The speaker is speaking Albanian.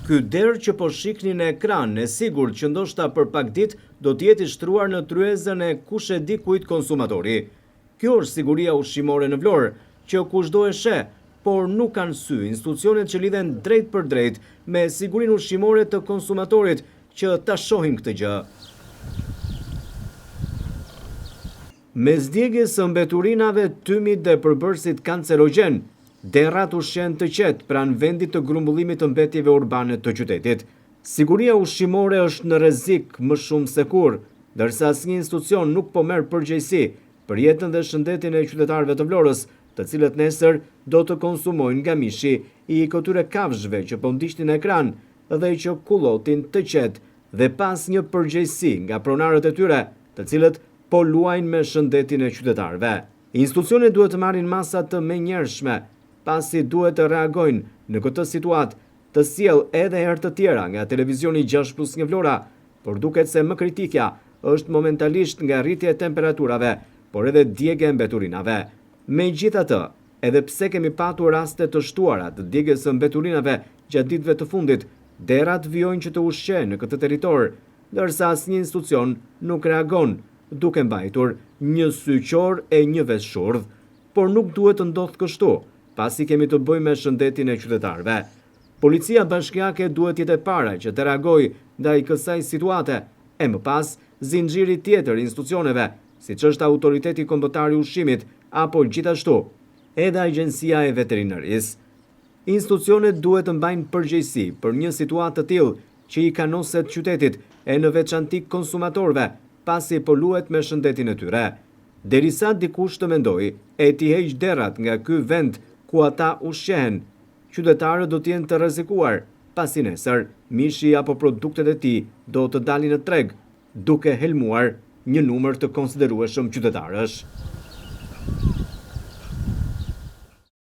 Ky derë që po shikni në ekran, e sigur që ndoshta për pak ditë do të jetë i shtruar në tryezën e kush e di kujt konsumatori. Kjo është siguria ushqimore në Vlorë, që kushdo e sheh, por nuk kanë sy institucionet që lidhen drejt për drejt me sigurinë ushqimore të konsumatorit që ta shohin këtë gjë. Mes djegjes së mbeturinave, tymit dhe përbërësit kancerogjen, derrat ushqen të qetë pranë vendit të grumbullimit të mbetjeve urbane të qytetit. Siguria ushqimore është në rrezik më shumë se kurrë, ndërsa asnjë institucion nuk po merr përgjegjësi për jetën dhe shëndetin e qytetarëve të Vlorës, të cilët nesër do të konsumojnë nga mishi i këtyre kafshëve që po ndiqnin në ekran dhe që kullotin të qetë dhe pas një përgjegjësi nga pronarët e tyre, të cilët po luajnë me shëndetin e qytetarëve. Institucionet duhet të marrin masa të menjëhershme, pasi duhet të reagojnë në këtë situatë, të sjellë edhe herë të tjera nga televizioni 6+1 Vlora, por duket se më kritikja është momentalisht nga rritja e temperaturave, por edhe djegja e mbeturinave. Megjithatë, edhe pse kemi patur raste të shtuara të djegjes së mbeturinave gjatë ditëve të fundit, derrat vijojnë që të ushqejnë në këtë territor, ndërsa asnjë institucion nuk reagon, duke mbajtur një sy qor e një ves shurdh, por nuk duhet të ndodhë kështu, pasi kemi të bëjmë me shëndetin e qytetarëve. Policia bashkiake duhet jetë e para që të reagojë ndaj kësaj situate, e më pas zinxhiri tjetër institucioneve, siç është Autoriteti Kombëtar i Ushqimit apo gjithashtu edhe Agjencia e Veterinarisë. Institucionet duhet të mbajnë përgjegjësi për një situatë të tillë që i kanoset qytetit e në veçanti konsumatorëve, pasi po luhet me shëndetin e tyre. Derisa dikush të mendojë e t'i heqë derrat nga ky vend ku ata ushqehen, qytetarët do të jenë të rrezikuar, pasi nesër mishi apo produktet e tij do të dalin në treg, duke helmuar një numër të konsiderueshëm qytetarësh.